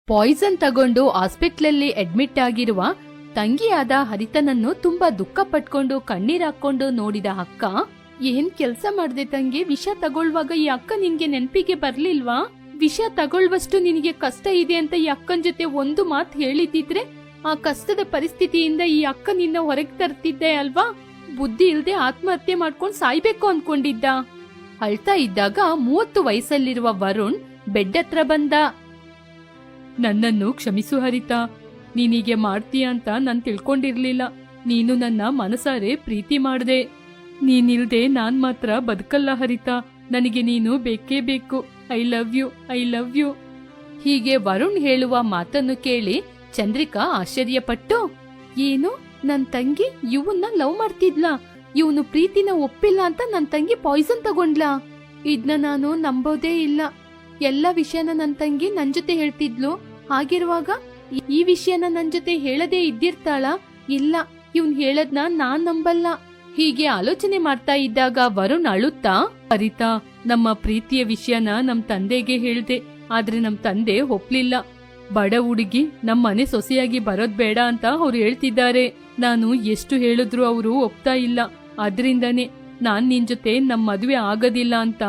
Poisson ತಗೊಂಡು ಹಾಸ್ಪಿಟ್ಲಲ್ಲಿ admit ಆಗಿರುವ ತಂಗಿಯಾದ ಹರಿತನನ್ನು ತುಂಬಾ ದುಃಖ ಪಟ್ಕೊಂಡು ಕಣ್ಣೀರಾಕೊಂಡು ನೋಡಿದ ಅಕ್ಕ, ಏನ್ ಕೆಲ್ಸ ಮಾಡ್ದೆ ತಂಗಿ? ವಿಷ ತಗೊಳ್ಳುವಾಗ ಈ ಅಕ್ಕ ನಿನ್ಗೆ ನೆನ್ಪಿಗೆ ಬರ್ಲಿಲ್ವಾ? ವಿಷ ತಗೊಳ್ಳುವಷ್ಟು ನಿನಗೆ ಕಷ್ಟ ಇದೆ ಅಂತ ಈ ಅಕ್ಕನ್ ಜೊತೆ ಒಂದು ಮಾತು ಹೇಳಿದಿದ್ರೆ ಆ ಕಷ್ಟದ ಪರಿಸ್ಥಿತಿಯಿಂದ ಈ ಅಕ್ಕ ನಿನ್ನ ಹೊರಗೆ ತರ್ತಿದ್ದೆ ಅಲ್ವಾ? ಬುದ್ಧಿ ಇಲ್ದೆ ಆತ್ಮಹತ್ಯೆ ಮಾಡ್ಕೊಂಡ್ ಸಾಯ್ಬೇಕು ಅನ್ಕೊಂಡಿದ್ದ. ಅಳ್ತಾ ಇದ್ದಾಗ 30 ವಯಸ್ಸಲ್ಲಿರುವ ವರುಣ್ ಬೆಡ್ ಹತ್ರ ಬಂದ. ನನ್ನನ್ನು ಕ್ಷಮಿಸು ಹರಿತಾ, ನೀನೀಗೆ ಮಾಡ್ತೀಯ ಅಂತ ನಾನ್ ತಿಳ್ಕೊಂಡಿರ್ಲಿಲ್ಲ. ನೀನು ನನ್ನ ಮನಸಾರೆ ಪ್ರೀತಿ ಮಾಡ್ದೆ. ನೀನಿಲ್ದೆ ನಾನ್ ಮಾತ್ರ ಬದುಕಲ್ಲ ಹರಿತಾ. ನನಗೆ ನೀನು ಬೇಕೇ ಬೇಕು. I love you, I love you. ಹೀಗೆ ವರುಣ್ ಹೇಳುವ ಮಾತನ್ನು ಕೇಳಿ ಚಂದ್ರಿಕಾ ಆಶ್ಚರ್ಯಪಟ್ಟು, ಏನು ನನ್ ತಂಗಿ ಇವನ್ನ ಲವ್ ಮಾಡ್ತಿದ್ಲಾ? ಇವನು ಪ್ರೀತಿನ ಒಪ್ಪಿಲ್ಲ ಅಂತ ನನ್ ತಂಗಿ ಪಾಯ್ಸನ್ ತಗೊಂಡ್ಲಾ? ಇದ್ನ ನಾನು ನಂಬೋದೇ ಇಲ್ಲ. ಎಲ್ಲ ವಿಷಯನ ನನ್ ತಂಗಿ ನನ್ ಜೊತೆ ಹೇಳ್ತಿದ್ಲು. ಹಾಗಿರುವಾಗ ಈ ವಿಷಯನ ನನ್ ಜೊತೆ ಹೇಳದೇ ಇದ್ದಿರ್ತಾಳ? ಇಲ್ಲ, ಇವ್ನ್ ಹೇಳದ್ನ ನಾನ್ ನಂಬಲ್ಲ. ಹೀಗೆ ಆಲೋಚನೆ ಮಾಡ್ತಾ ಇದ್ದಾಗ ವರುಣ್ ಅಳುತ್ತಾ, ಹರಿತಾ, ನಮ್ಮ ಪ್ರೀತಿಯ ವಿಷಯನ ನಮ್ ತಂದೆಗೆ ಹೇಳ್ದೆ. ಆದ್ರೆ ನಮ್ ತಂದೆ ಒಪ್ಲಿಲ್ಲ. ಬಡ ಹುಡುಗಿ ನಮ್ ಮನೆ ಸೊಸೆಯಾಗಿ ಬರೋದ್ ಬೇಡ ಅಂತ ಅವ್ರು ಹೇಳ್ತಿದ್ದಾರೆ. ನಾನು ಎಷ್ಟು ಹೇಳಿದ್ರು ಅವರು ಒಪ್ತಾ ಇಲ್ಲ. ಅದ್ರಿಂದಾನೆ ನಾನ್ ನಿನ್ ಜೊತೆ ನಮ್ ಮದುವೆ ಆಗೋದಿಲ್ಲ ಅಂತ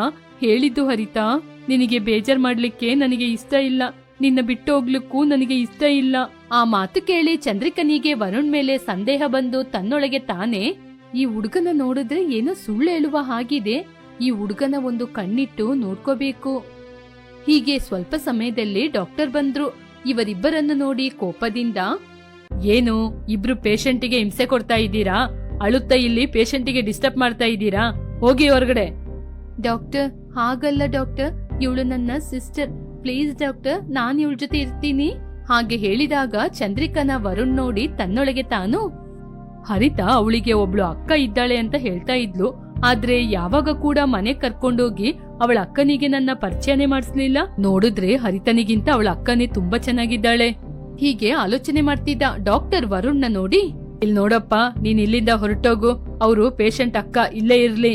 ಹೇಳಿದ್ದು ಹರಿತಾ. ನಿನಗೆ ಬೇಜಾರ್ ಮಾಡ್ಲಿಕ್ಕೆ ನನಗೆ ಇಷ್ಟ ಇಲ್ಲ. ನಿನ್ನ ಬಿಟ್ಟು ಹೋಗ್ಲಿಕ್ಕೂ ನನಗೆ ಇಷ್ಟ ಇಲ್ಲ. ಆ ಮಾತು ಕೇಳಿ ಚಂದ್ರಿಕನಿಗೆ ವರುಣ್ ಮೇಲೆ ಸಂದೇಹ ಬಂದು ತನ್ನೊಳಗೆ ತಾನೇ, ಈ ಹುಡುಗನ ನೋಡಿದ್ರೆ ಏನೋ ಸುಳ್ಳು ಹೇಳುವ ಹಾಗಿದೆ. ಈ ಹುಡುಗನ ಒಂದು ಕಣ್ಣಿಟ್ಟು ನೋಡ್ಕೋಬೇಕು. ಹೀಗೆ ಸ್ವಲ್ಪ ಸಮಯದಲ್ಲಿ ಡಾಕ್ಟರ್ ಬಂದ್ರು. ಇವರಿಬ್ಬರನ್ನು ನೋಡಿ ಕೋಪದಿಂದ, ಏನು ಇಬ್ರು ಪೇಷಂಟಿಗೆ ಹಿಂಸೆ ಕೊಡ್ತಾ ಇದ್ದೀರಾ? ಅಳುತ್ತಾ ಇಲ್ಲಿ ಪೇಷಂಟಿಗೆ ಡಿಸ್ಟರ್ಬ್ ಮಾಡ್ತಾ ಇದ್ದೀರಾ? ಹೋಗಿ ಹೊರಗಡೆ. ಡಾಕ್ಟರ್, ಹಾಗಲ್ಲ ಡಾಕ್ಟರ್, ಇವಳು ನನ್ನ ಸಿಸ್ಟರ್. ಪ್ಲೀಸ್ ಡಾಕ್ಟರ್, ನಾನ್ ಇವಳ ಜೊತೆ ಇರ್ತೀನಿ. ಹಾಗೆ ಹೇಳಿದಾಗ ಚಂದ್ರಿಕನ ವರುಣ್ ನೋಡಿ ತನ್ನೊಳಗೆ ತಾನು, ಹರಿತಾ ಅವಳಿಗೆ ಒಬ್ಳು ಅಕ್ಕ ಇದ್ದಾಳೆ ಅಂತ ಹೇಳ್ತಾ ಇದ್ಲು. ಆದ್ರೆ ಯಾವಾಗ ಕೂಡ ಮನೆ ಕರ್ಕೊಂಡೋಗಿ ಅವಳ ಅಕ್ಕನಿಗೆ ನನ್ನ ಪರಿಚಯನೇ ಮಾಡಿಸ್ಲಿಲ್ಲ. ನೋಡಿದ್ರೆ ಹರಿತನಿಗಿಂತ ಅವಳ ಅಕ್ಕನೇ ತುಂಬಾ ಚೆನ್ನಾಗಿದ್ದಾಳೆ. ಹೀಗೆ ಆಲೋಚನೆ ಮಾಡ್ತಿದ್ದ ಡಾಕ್ಟರ್ ವರುಣ್ನ ನೋಡಿ, ಇಲ್ ನೋಡಪ್ಪ, ನೀನ್ ಇಲ್ಲಿಂದ ಹೊರಟೋಗು. ಅವರು ಪೇಷಂಟ್ ಅಕ್ಕ ಇಲ್ಲೇ ಇರ್ಲಿ.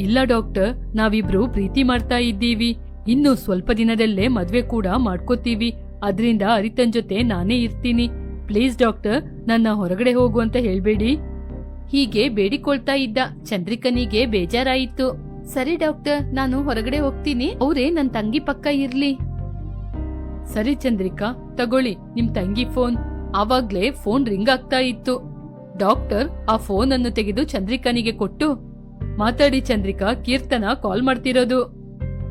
ಇಲ್ಲ ಡಾಕ್ಟರ್, ನಾವಿಬ್ರು ಪ್ರೀತಿ ಮಾಡ್ತಾ ಇದ್ದೀವಿ. ಇನ್ನು ಸ್ವಲ್ಪ ದಿನದಲ್ಲೇ ಮದ್ವೆ ಕೂಡ ಮಾಡ್ಕೋತೀವಿ. ಅದ್ರಿಂದ ಹರಿತನ್ ಜೊತೆ ನಾನೇ ಇರ್ತೀನಿ. ಪ್ಲೀಸ್ ಡಾಕ್ಟರ್, ನನ್ನ ಹೊರಗಡೆ ಹೋಗು ಅಂತ ಹೇಳ್ಬೇಡಿ. ಹೀಗೆ ಬೇಡಿಕೊಳ್ತಾ ಇದ್ದ ಚಂದ್ರಿಕನಿಗೆ ಬೇಜಾರಾಯಿತು. ಸರಿ ಡಾಕ್ಟರ್, ನಾನು ಹೊರಗಡೆ ಹೋಗ್ತೀನಿ. ಅವರೇ ನನ್ ತಂಗಿ ಪಕ್ಕ ಇರ್ಲಿ. ಸರಿ ಚಂದ್ರಿಕಾ, ತಗೊಳ್ಳಿ ನಿಮ್ ತಂಗಿ ಫೋನ್. ಆವಾಗ್ಲೇ ಫೋನ್ ರಿಂಗ್ ಆಗ್ತಾ ಇತ್ತು. ಡಾಕ್ಟರ್ ಆ ಫೋನ್ ಅನ್ನು ತೆಗೆದು ಚಂದ್ರಿಕನಿಗೆ ಕೊಟ್ಟು, ಮಾತಾಡಿ ಚಂದ್ರಿಕಾ, ಕೀರ್ತನ ಕಾಲ್ ಮಾಡ್ತಿರೋದು.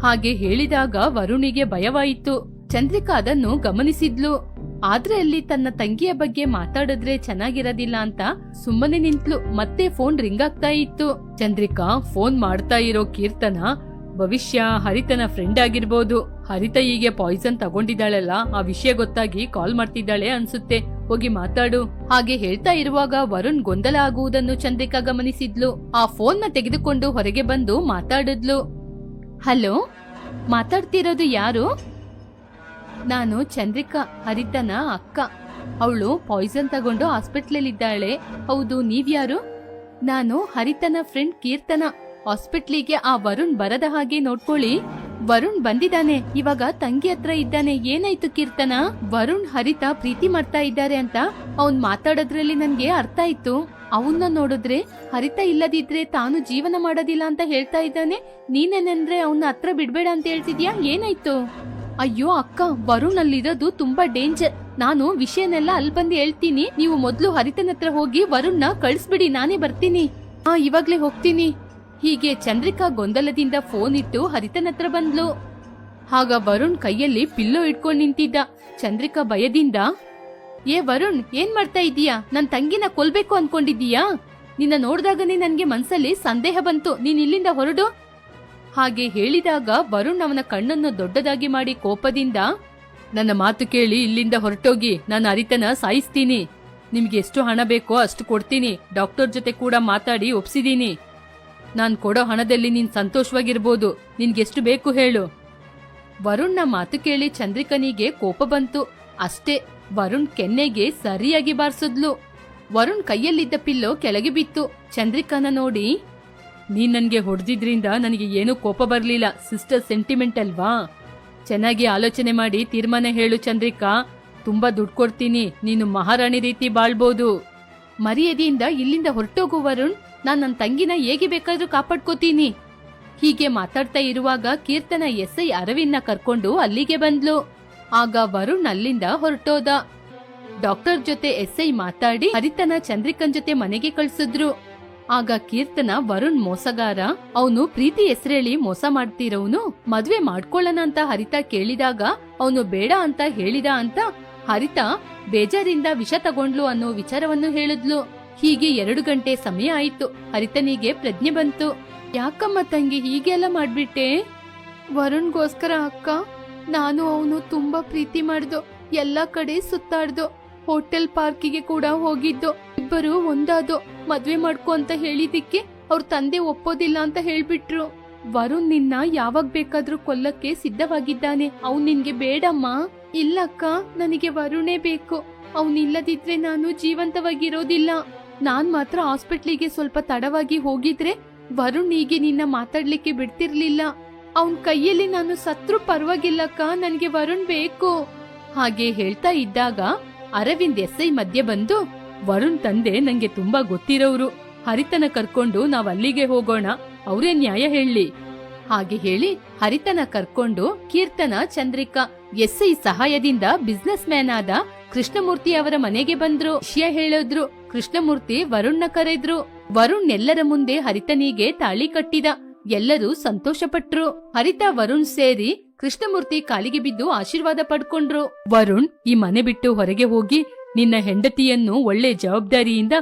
ಹಾಗೆ ಹೇಳಿದಾಗ ವರುಣಿಗೆ ಭಯವಾಯಿತು. ಚಂದ್ರಿಕಾ ಅದನ್ನು ಗಮನಿಸಿದ್ಲು. ಆದ್ರೆ ಅಲ್ಲಿ ತನ್ನ ತಂಗಿಯ ಬಗ್ಗೆ ಮಾತಾಡಿದ್ರೆ ಚೆನ್ನಾಗಿರೋದಿಲ್ಲ ಅಂತ ಸುಮ್ಮನೆ ನಿಂತ್ಲು. ಮತ್ತೆ ಫೋನ್ ರಿಂಗ್ ಆಗ್ತಾ ಇತ್ತು. ಚಂದ್ರಿಕಾ ಫೋನ್ ಮಾಡ್ತಾ ಇರೋ ಕೀರ್ತನ ಭವಿಷ್ಯ ಹರಿತನ ಫ್ರೆಂಡ್ ಆಗಿರ್ಬೋದು. ಹರಿತ ಹೀಗೆ ಪಾಯ್ಸನ್ ತಗೊಂಡಿದ್ದಾಳಲ್ಲ, ಆ ವಿಷಯ ಗೊತ್ತಾಗಿ ಕಾಲ್ ಮಾಡ್ತಿದ್ದಾಳೆ ಅನ್ಸುತ್ತೆ. ಹೋಗಿ ಮಾತಾಡು. ಹಾಗೆ ಹೇಳ್ತಾ ಇರುವಾಗ ವರುಣ್ ಗೊಂದಲ ಆಗುವುದನ್ನು ಚಂದ್ರಿಕಾ ಗಮನಿಸಿದ್ಲು. ಆ ಫೋನ್ ನ ತೆಗೆದುಕೊಂಡು ಹೊರಗೆ ಬಂದು ಮಾತಾಡಿದ್ಲು. ಹಲೋ, ಮಾತಾಡ್ತಿರೋದು ಯಾರು? ನಾನು ಚಂದ್ರಿಕಾ, ಹರಿತನ ಅಕ್ಕ. ಅವಳು ಪಾಯ್ಸನ್ ತಗೊಂಡು ಹಾಸ್ಪಿಟ್ಲಲ್ಲಿ ಇದ್ದಾಳೆ. ಹೌದು, ನೀವ್ಯಾರು? ನಾನು ಹರಿತನ ಫ್ರೆಂಡ್ ಕೀರ್ತನ. ಹಾಸ್ಪಿಟ್ಲಿಗೆ ಆ ವರುಣ್ ಬರದ ಹಾಗೆ ನೋಡ್ಕೊಳ್ಳಿ. ವರುಣ್ ಬಂದಿದ್ದಾನೆ, ಇವಾಗ ತಂಗಿ ಹತ್ರ ಇದ್ದಾನೆ. ಏನಾಯ್ತು ಕೀರ್ತನ? ವರುಣ್ ಹರಿತ ಪ್ರೀತಿ ಮಾಡ್ತಾ ಇದ್ದಾರೆ ಅಂತ ಅವ್ನ್ ಮಾತಾಡೋದ್ರಲ್ಲಿ ನನ್ಗೆ ಅರ್ಥ ಆಯ್ತು. ಅವನ್ನ ನೋಡಿದ್ರೆ ಹರಿತ ಇಲ್ಲದಿದ್ರೆ ತಾನು ಜೀವನ ಮಾಡೋದಿಲ್ಲ ಅಂತ ಹೇಳ್ತಾ ಇದ್ದಾನೆ. ನೀನೇನಂದ್ರೆ ಅವನ್ನ ಹತ್ರ ಬಿಡ್ಬೇಡ ಅಂತ ಹೇಳ್ತಿದ್ಯಾ? ಏನಾಯ್ತು? ಅಯ್ಯೋ ಅಕ್ಕ, ವರುಣ್ ಅಲ್ಲಿರೋದು ತುಂಬಾ ಡೇಂಜರ್. ನಾನು ವಿಷಯನೆಲ್ಲ ಅಲ್ಲಿ ಬಂದು ಹೇಳ್ತೀನಿ. ನೀವು ಮೊದ್ಲು ಹರಿತನ ಹತ್ರ ಹೋಗಿ ವರುಣ್ನ ಕಳಿಸ್ಬಿಡಿ, ನಾನೇ ಬರ್ತೀನಿ. ಇವಾಗ್ಲೇ ಹೋಗ್ತೀನಿ. ಹೀಗೆ ಚಂದ್ರಿಕಾ ಗೊಂದಲದಿಂದ ಫೋನ್ ಇಟ್ಟು ಹರಿತನ ಹತ್ರ ಬಂದ್ಲು. ಆಗ ವರುಣ್ ಕೈಯಲ್ಲಿ ಪಿಲ್ಲೋ ಇಟ್ಕೊಂಡ್ ನಿಂತಿದ್ದ. ಚಂದ್ರಿಕಾ ಭಯದಿಂದ, ಏ ವರುಣ್, ಏನ್ ಮಾಡ್ತಾ ಇದೀಯಾ? ನನ್ ತಂಗಿನ ಕೊಲ್ಬೇಕು ಅನ್ಕೊಂಡಿದೀಯಾ? ನಿನ್ನ ನೋಡ್ದಾಗನೇ ನನ್ಗೆ ಮನ್ಸಲ್ಲಿ ಸಂದೇಹ ಬಂತು. ನೀನ್ ಇಲ್ಲಿಂದ ಹೊರಡು. ಹಾಗೆ ಹೇಳಿದಾಗ ವರುಣ್ ಅವನ ಕಣ್ಣನ್ನು ದೊಡ್ಡದಾಗಿ ಮಾಡಿ ಕೋಪದಿಂದ, ನನ್ನ ಮಾತು ಕೇಳಿ ಇಲ್ಲಿಂದ ಹೊರಟೋಗಿ. ನಾನು ಹರಿತನ ಸಾಯಿಸ್ತೀನಿ. ನಿಮ್ಗೆ ಎಷ್ಟು ಹಣ ಬೇಕೋ ಅಷ್ಟು ಕೊಡ್ತೀನಿ. ಡಾಕ್ಟರ್ ಜೊತೆ ಕೂಡ ಮಾತಾಡಿ ಒಪ್ಸಿದೀನಿ. ನಾನ್ ಕೊಡೋ ಹಣದಲ್ಲಿ ನೀನ್ ಸಂತೋಷವಾಗಿರ್ಬೋದು. ನಿನ್ಗೆಷ್ಟು ಬೇಕು ಹೇಳು. ವರುಣ್ನ ಮಾತು ಕೇಳಿ ಚಂದ್ರಿಕನಿಗೆ ಕೋಪ ಬಂತು. ಅಷ್ಟೇ, ವರುಣ್ ಕೆನ್ನೆಗೆ ಸರಿಯಾಗಿ ಬಾರಿಸಿದ್ಲು. ವರುಣ್ ಕೈಯಲ್ಲಿದ್ದ ಪಿಲ್ಲೋ ಕೆಳಗೆ ಬಿತ್ತು. ಚಂದ್ರಿಕಾನ ನೋಡಿ, ನೀನ್ ನನ್ಗೆ ಹೊಡೆದಿದ್ರಿಂದ ನನಗೆ ಏನೂ ಕೋಪ ಬರ್ಲಿಲ್ಲ. ಸಿಸ್ಟರ್ ಸೆಂಟಿಮೆಂಟ್ ಅಲ್ವಾ? ಚೆನ್ನಾಗಿ ಆಲೋಚನೆ ಮಾಡಿ ತೀರ್ಮಾನ ಹೇಳು ಚಂದ್ರಿಕಾ. ತುಂಬಾ ದುಡ್ಡು ಕೊಡ್ತೀನಿ, ನೀನು ಮಹಾರಾಣಿ ರೀತಿ ಬಾಳ್ಬೋದು. ಮರ್ಯಾದೆಯಿಂದ ಇಲ್ಲಿಂದ ಹೊರಟೋಗು ವರುಣ್. ನಾನ್ ನನ್ನ ತಂಗಿನ ಹೇಗೆ ಬೇಕಾದ್ರೂ ಕಾಪಾಡ್ಕೋತೀನಿ. ಹೀಗೆ ಮಾತಾಡ್ತಾ ಇರುವಾಗ ಕೀರ್ತನ ಎಸ್ಐ ಅರವಿಂದ್ನ ಕರ್ಕೊಂಡು ಅಲ್ಲಿಗೆ ಬಂದ್ಲು. ಆಗ ವರುಣ್ ಅಲ್ಲಿಂದ ಹೊರಟೋದ. ಡಾಕ್ಟರ್ ಜೊತೆ ಎಸ್ಐ ಮಾತಾಡಿ ಹರಿತನ ಚಂದ್ರಿಕನ್ ಜೊತೆ ಮನೆಗೆ ಕಳ್ಸಿದ್ರು. ಆಗ ಕೀರ್ತನ ವರುಣ್ ಮೋಸಗಾರ, ಅವನು ಪ್ರೀತಿ ಹೆಸರೇಳಿ ಮೋಸ ಮಾಡ್ತಿರೋನು, ಮದ್ವೆ ಮಾಡ್ಕೊಳ್ಳೋಣ ಅಂತ ಹರಿತ ಕೇಳಿದಾಗ ಅವನು ಬೇಡ ಅಂತ ಹೇಳಿದ ಅಂತ ಹರಿತ ಬೇಜಾರಿಂದ ವಿಷ ತಗೊಂಡ್ಲು ಅನ್ನೋ ವಿಚಾರವನ್ನು ಹೇಳಿದ್ಲು. ಹೀಗೆ 2 ಗಂಟೆ ಸಮಯ ಆಯ್ತು. ಹರಿತನಿಗೆ ಪ್ರಜ್ಞೆ ಬಂತು. ಯಾಕಮ್ಮ ತಂಗಿ ಹೀಗೆಲ್ಲ ಮಾಡ್ಬಿಟ್ಟೆ? ವರುಣ್ಗೋಸ್ಕರ ಅಕ್ಕ, ನಾನು ಅವನು ತುಂಬಾ ಪ್ರೀತಿ ಮಾಡ್ದು, ಎಲ್ಲಾ ಕಡೆ ಸುತ್ತಾಡ್ದು, ಹೋಟೆಲ್ ಪಾರ್ಕಿಗೆ ಕೂಡ ಹೋಗಿದ್ದು. ಇಬ್ಬರು ಒಂದಾದೋ. ಮದ್ವೆ ಮಾಡ್ಕೊ ಅಂತ ಹೇಳಿದಿಕ್ಕೆ ಅವ್ರ ತಂದೆ ಒಪ್ಪೋದಿಲ್ಲ ಅಂತ ಹೇಳ್ಬಿಟ್ರು. ವರುಣ್ ನಿನ್ನ ಯಾವಾಗ ಬೇಕಾದ್ರೂ ಕೊಲ್ಲಕ್ಕೆ ಸಿದ್ಧವಾಗಿದ್ದಾನೆ. ಅವ್ನ್ ನಿನ್ಗೆ ಬೇಡಮ್ಮ. ಇಲ್ಲಕ್ಕ, ನನಗೆ ವರುಣೇ ಬೇಕು. ಅವನಿಲ್ಲದಿದ್ರೆ ನಾನು ಜೀವಂತವಾಗಿರೋದಿಲ್ಲ. ನಾನ್ ಮಾತ್ರ ಹಾಸ್ಪಿಟ್ಲಿಗೆ ಸ್ವಲ್ಪ ತಡವಾಗಿ ಹೋಗಿದ್ರೆ ವರುಣ್ ಹೀಗೆ ನಿನ್ನ ಮಾತಾಡ್ಲಿಕ್ಕೆ ಬಿಡ್ತಿರ್ಲಿಲ್ಲ. ಅವನ್ ಕೈಯಲ್ಲಿ ನಾನು ಸತ್ರು ಪರವಾಗಿಲ್ಲಕ್ಕ, ನನ್ಗೆ ವರುಣ್ ಬೇಕು. ಹಾಗೆ ಹೇಳ್ತಾ ಇದ್ದಾಗ ಅರವಿಂದ್ ಎಸ್ಐ ಮಧ್ಯೆ ಬಂದು, ವರುಣ್ ತಂದೆ ನಂಗೆ ತುಂಬಾ ಗೊತ್ತಿರೋರು, ಹರಿತನ ಕರ್ಕೊಂಡು ನಾವ್ ಅಲ್ಲಿಗೆ ಹೋಗೋಣ, ಅವರೇ ನ್ಯಾಯ ಹೇಳಿ. ಹಾಗೆ ಹೇಳಿ ಹರಿತನ ಕರ್ಕೊಂಡು ಕೀರ್ತನ ಚಂದ್ರಿಕಾ ಎಸ್ಐ ಸಹಾಯದಿಂದ ಬಿಸ್ನೆಸ್ ಮ್ಯಾನ್ ಆದ ಕೃಷ್ಣಮೂರ್ತಿ ಅವರ ಮನೆಗೆ ಬಂದ್ರು. ವಿಷಯ ಹೇಳಿದ್ರು. ಕೃಷ್ಣಮೂರ್ತಿ ವರುಣ್ನ ಕರೆದ್ರು. ವರುಣ್ ಎಲ್ಲರ ಮುಂದೆ ಹರಿತನಿಗೆ ತಾಳಿ ಕಟ್ಟಿದ. ಎಲ್ಲರೂ ಸಂತೋಷ ಪಟ್ರು. ಹರಿತ ವರುಣ್ ಸೇರಿ ಕೃಷ್ಣಮೂರ್ತಿ ಕಾಲಿಗೆ ಬಿದ್ದು ಆಶೀರ್ವಾದ ಪಡ್ಕೊಂಡ್ರು. ವರುಣ್, ಈ ಮನೆ ಬಿಟ್ಟು ಹೊರಗೆ ಹೋಗಿ ನಿನ್ನ ಹೆಂಡತಿಯನ್ನು ಒಳ್ಳೆ ಜವಾಬ್ದಾರಿಯಿಂದ